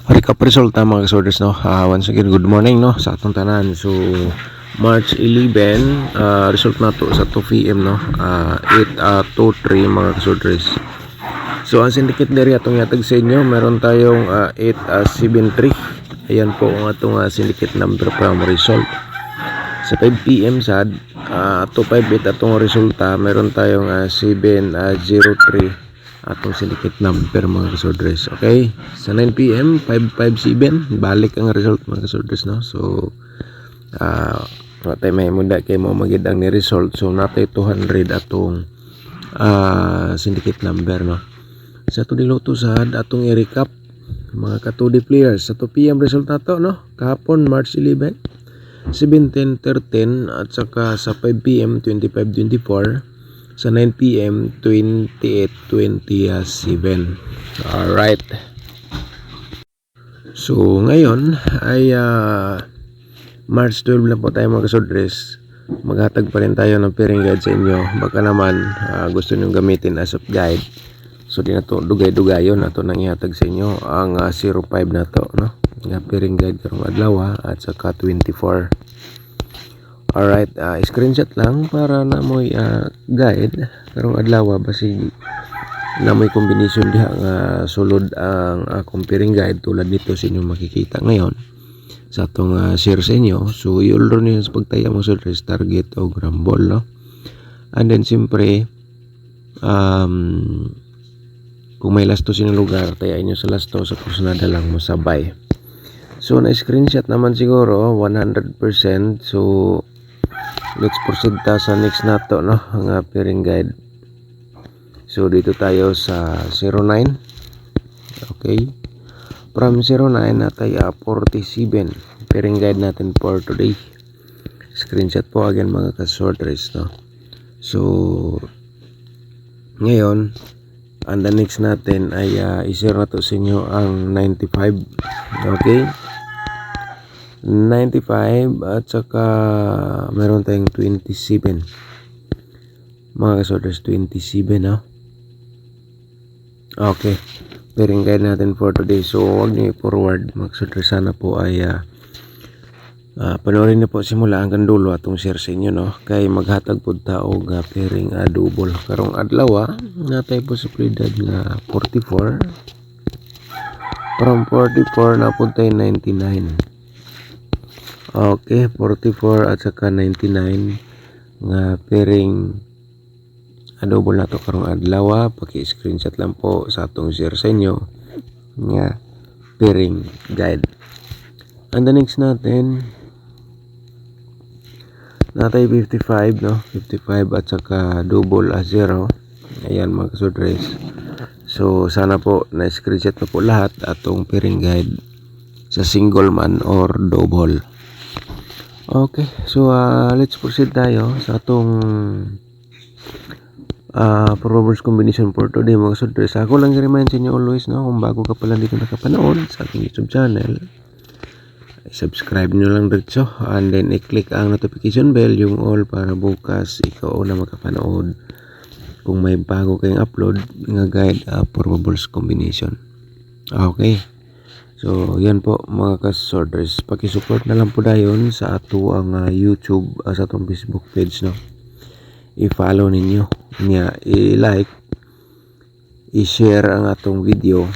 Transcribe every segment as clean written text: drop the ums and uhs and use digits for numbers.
Recap result mga kasorders no. Once again good morning no sa atong tanan. So March 11 result nato sa 2 PM no. 8-2-3 mga kasorders. So ang syndicate diri atong yatag sa inyo, meron tayong 8-7-3. Ayan po ang atong syndicate number from result. Sa 5 PM sad 258 atong resulta, meron tayong 7-0-3 atong syndicate number mga kasorders. Okay, sa 9 PM 557 balik ang result mga kasorders no. So natay may munda kay mo magid ang ni result. So natay 200 atong syndicate number no. Sa to diluto sad atong i-recap mga ka-2D players. Sa 2 PM result nato no kahapon March 11 17-13 at saka sa 5 PM 25-24, sa 9 PM 28-27. Alright. So ngayon ay March 12 lang po tayo mga kasordres. Maghatag pa rin tayo ng pairing guide sa inyo. Baka naman gusto nyo gamitin as of guide. So di na to dugay-dugayon na to nang ihatag sa inyo ang 05 na to no. Nga pairing guide karong adlaw at saka 24. Alright, screenshot lang para na mo'y guide karong adlaw basig na mo'y combination diha nga sulod ang akong pairing guide tulad nito sa inyo makikita ngayon sa atong share sa inyo. So i-order niyo sa pagtaya mo sa target o grambol no. And then siyempre kung may lasto sinyong lugar, tayain nyo sa lasto sa kursunada lang mo sabay. So na-screenshot naman siguro 100%. So let's proceed ta sa next nato no, ang pairing guide. So dito tayo sa 09. Okay, from 09 natay 47 pairing guide natin for today. Screenshot po again mga ka-sorters no. So ngayon and the next natin ay i-share na to sa inyo ang 95. Okay, 95 at saka meron tayong 27 mga kasorders, 27 no. Okay, pairing guide natin for today. So huwag nyo i-forward mga kasorders, sana po ay panoorin niyo po simula hanggang dulo atong share sa inyo no. Kay maghatag po tao nga pairing double karong adlaw natay posibilidad nga 44. From 44 na po tayo 99. Okay, 44 at saka 99 nga pairing double na to karong adlaw. Paki-screenshot lang po sa atong share sa inyo nga pairing guide. And the next natin natay 55 no, 55 at saka double 0. Ayan mga kasordres. So sana po na screenshot na po lahat atong pairing guide sa single man or double. Okay, so let's proceed tayo sa atong proverbs combination for today mga kasordres. Ako lang i-remind sa inyo always no, kung bago ka pala dito nakapanood sa aking YouTube channel, subscribe nyo lang dito and then i-click ang notification bell yung all para bukas ikaw na makapanood kung may bago kayong upload nga guide probables combination. Okay, so yan po mga kasorders, pakisupport na lang po dayon sa ato ang YouTube sa atong Facebook page no. I-follow ninyo niya, i-like, i-share ang atong video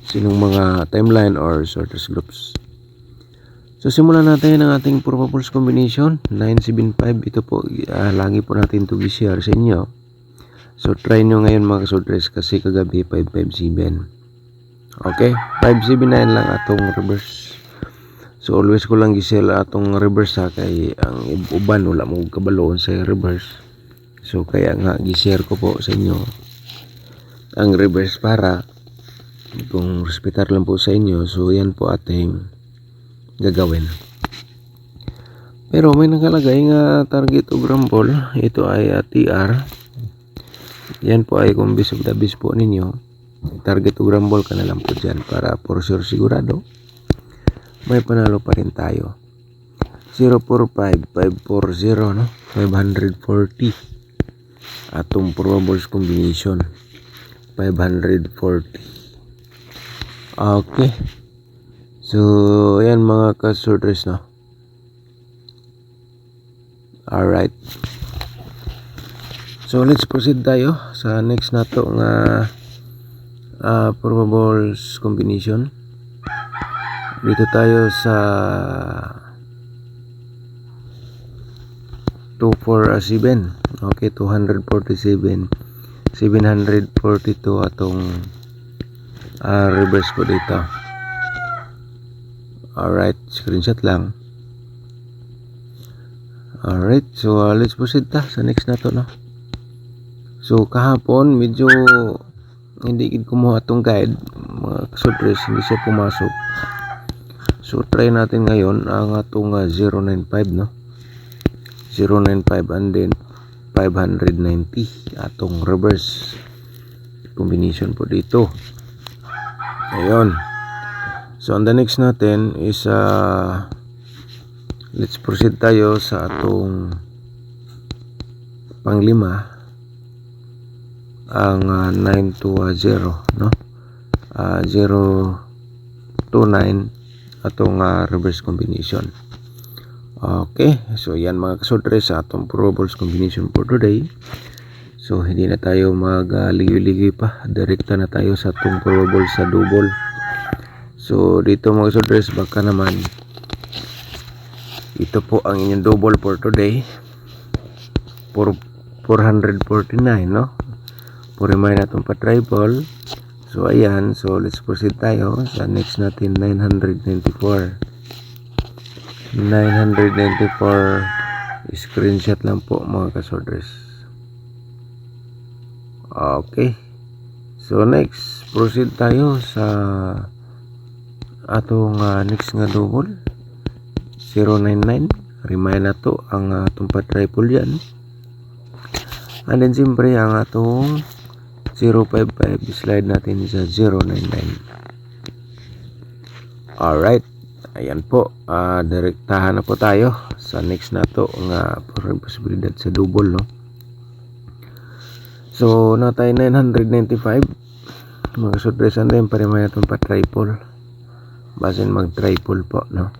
sinong mga timeline or sorters groups. So simulan natin ang ating probables combination 975. Ito po lagi po natin to i-share sa inyo. So try nyo ngayon mga kasordres kasi kagabi 557. Okay, 579 lang atong reverse. So always ko lang i-share atong reverse kay ang uban wala mo kabaloon sa reverse. So kaya nga i-share ko po sa inyo ang reverse para kung respetar lang po sa inyo. So yan po ating gagawin. Pero may nakalagay nga target o grambol. Ito ay TR. Yan po ay kung bis of the bis po ninyo, target o grambol ka na lang po dyan para for sure sigurado may panalo pa rin tayo. 045 540 no, 540 atong probables combination 540. Okay. So ayan mga ka-sorters, no. Alright, so let's proceed tayo sa next nato nga probables combination. Dito tayo sa 247. Okay, 247 742 atong reverse ko dito. Alright, screenshot lang. Alright, so let's proceed ta sa next nato, no. So kahapon medyo hindi gid kumuha atong guide, mga sorters, hindi siya pumasok. So try natin ngayon ang atong 095, no. 095 and then 590 atong reverse combination po dito. Ayun. So on the next natin is let's proceed tayo sa atong panglima, ang 920, no. 029 atong reverse combination. Okay, so yan mga kasortres sa atong probables combination for today. So hindi na tayo ligoy-ligoy pa, direkta na tayo sa atong probables sa double. So dito mga kasortres, baka naman ito po ang inyong double for today for 449, no. Purimain natong pa triple. So ayan, so let's proceed tayo sa next natin. 994 screenshot lang po mga kasorters. Okay, so next proceed tayo sa atong next nga double 099. Remind na to ang atong pa triple yan, and then siyempre ang atong 055 slide natin sa 099. Alright, ayan po, direktahan na po tayo sa next na to nga posibilidad sa double, no. So natay 995 mga sorpresan din para may atong pa triple, basin mag triple po, no.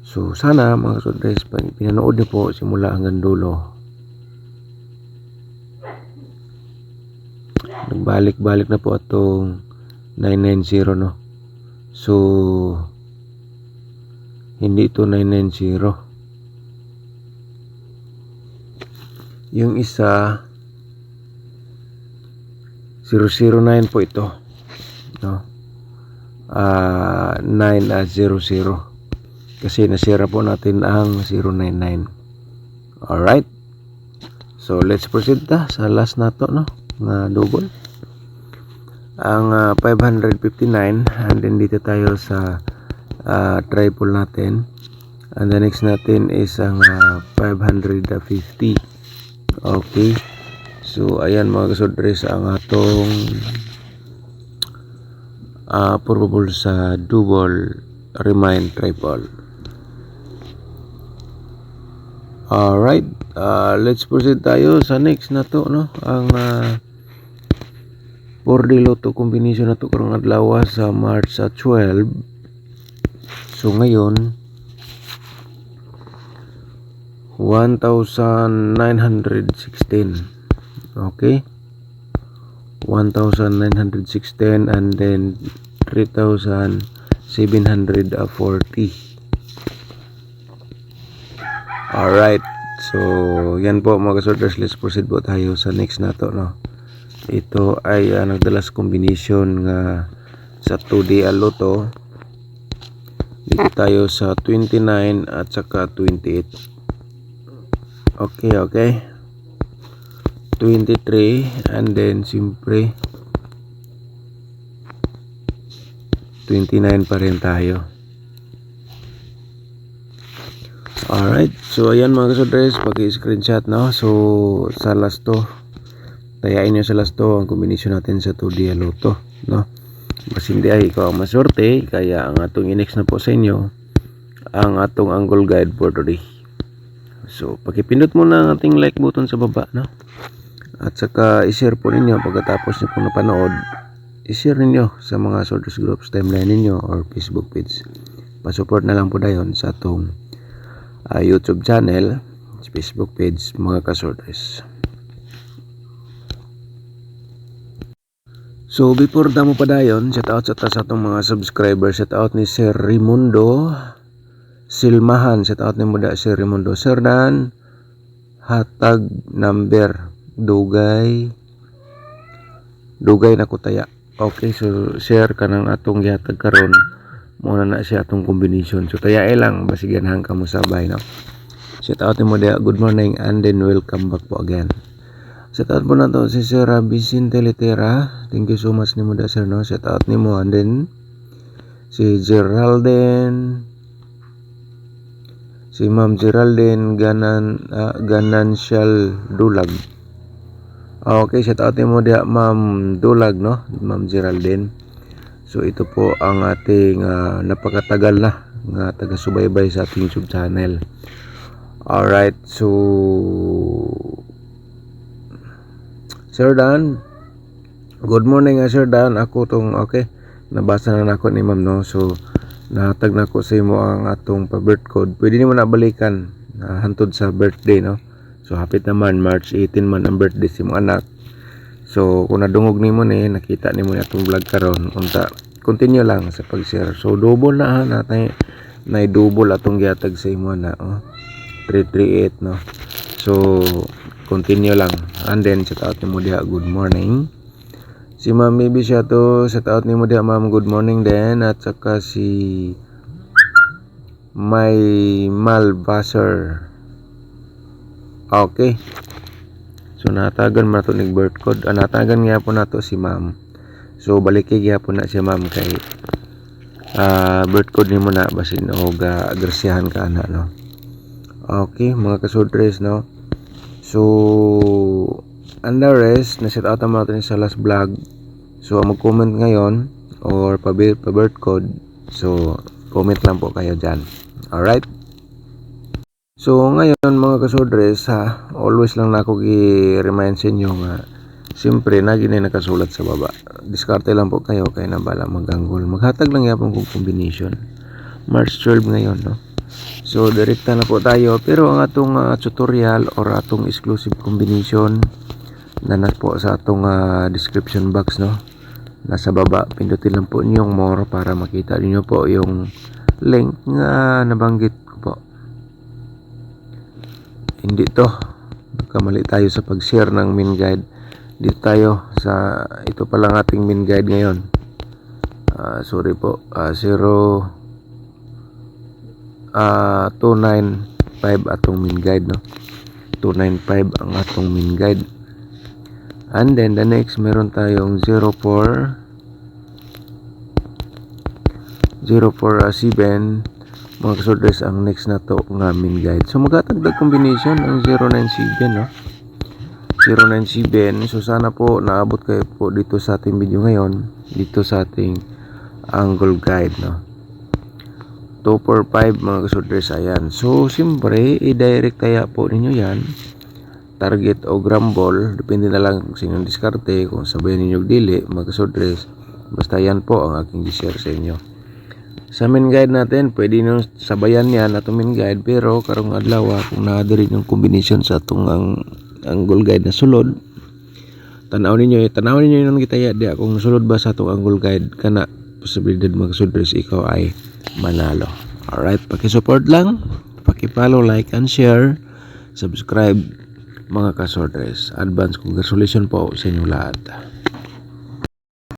So sana mga sorpres pinanood niyo po simula hanggang dulo. Nagbalik-balik na po atong 990, no. So hindi ito 990, yung isa 009 po ito, no. 900 kasi nasira po natin ang 099. Alright, so let's proceed ta sa last nato, no, nga double ang 559, and then dito tayo sa triple natin, and the next natin is ang 550. Okay, so ayan mga kasortres ang atong probable sa double remind triple. Alright, let's proceed tayo sa next na to, no, ang 4D Lotto combination na to karong adlaw sa March 12. So ngayon 1,916. Okay, 1,916 and then 3,740. Alright, so yan po mga kasorters, let's proceed po tayo sa next na to, no. Ito ay nagdalas combination nga sa 2D Lotto. Dito tayo sa 29 at saka 28. Okay, 23 and then siyempre 29 pa rin tayo. Alright, so ayan mga kasortres, pag-screenshot, no. So sa last to, tayain nyo sa last to ang combination natin sa 2D Lotto, no. Mas hindi ay ikaw ang maswerte, kaya ang atong inex na po sa inyo ang atong angle guide for today. So pakipindot muna ang ating like button sa baba, no, at saka i-share po ninyo pagkatapos nyo pong napanood i-share ninyo sa mga sorters groups, timeline ninyo or Facebook page. Pa-support na lang po dayon sa atong YouTube channel, Facebook page mga kasorters. So before damo pa dayon, shout out sa atong mga subscribers. Shout out ni Sir Raimundo Silmahan, shout out ni Muda Sir Raimundo. Sir Dan hatag number dugay na kutaya. Okay, so share kanang atong gihatag karon. Muna na siya atong combination. So tayae lang basig ganahan ka mo sabay, no. Shout out ni Muda, good morning and then welcome back po again. Shout out po na to si Sir Vicente Litera. Thank you so much ni Muda sir, no. Shout out ni mo and then si Geraldine, si Ma'am Geraldine Ganancial Dulag. Okay, shout out mo dia Ma'am Dulag, no, Ma'am Geraldine. So ito po ang ating napakatagal na nga taga-subaybay sa ating YouTube channel. Alright, so Sir Dan, good morning Sir Dan. Ako tong okay, nabasa na nako ni Ma'am, no. So nahatag na ko sa imo ang atong pa-birth code. Pwede nimo na balikan hantod sa birthday, no. So hapit naman March 18 man ang birthday sa imong anak. So kung nadungog nimo ni nakita nimo atong vlog karon, unta continue lang sa pag-share. So double na natay na double atong gihatag sa imo na 338, no. So continue lang and then shout out nimo diha good morning. Si Ma'am maybe siya to, shout out nimo diha Ma'am good morning din, at saka si May Malbasser. Okay. So natagan man nato ning birth code. Natagan nga po nato si Ma'am. So baliki gyapon na siya Ma'am kay birth code nimo na basin og agresiyahan ka ana, no. Okay, mga kasudres, no. So and the rest na shout out naman natin sa last vlog. So mag-comment ngayon or pa-birth code. So comment lang po kayo diyan. Alright. So ngayon mga kasodres, always lang na ako i-remind sa inyo nga siyempre na gini nakasulat sa baba. Diskarte lang po kayo kay nabala maganggol. Maghatag lang yapon kong combination. March 12 ngayon, no. So direkta na po tayo, pero ang atong tutorial or atong exclusive combination na po sa atong description box, no. Nasa baba, pindutin lang po niyo yung more para makita niyo po yung link nga nabanggit ko po. Hindi to kamali tayo sa pag-share ng min guide. Dito tayo sa ito pa lang ating min guide ngayon. Sorry po, 295 atong min guide, no. 295 ang atong min guide. And then the next meron tayong 047 mga kasodres ang next na to nga min guide. So maghatagdag combination ang 097, no. 097. So sana po naabot kayo po dito sa ating video ngayon, dito sa ating angle guide, no. 245 mga kasodres, ayan. So siyempre i-direct kaya po ninyo yan, target o grambol, depende na lang sa inyong diskarte kung sabayan ninyo dili mga kasodres. Basta yan po ang aking i-share sa inyo. Sa min guide natin, pwede nyo sabayan yan atong min guide, pero karong adlaw kung naadiri yung combination sa atong angle guide na sulod, tanaw ninyo yung gitaya di kung sulod ba sa atong angle guide, kana posibilidad mga kasudres ikaw ay manalo. Alright, paki-support lang, paki-follow, like and share, subscribe mga kasudres. Advance congratulations po sa inyo lahat.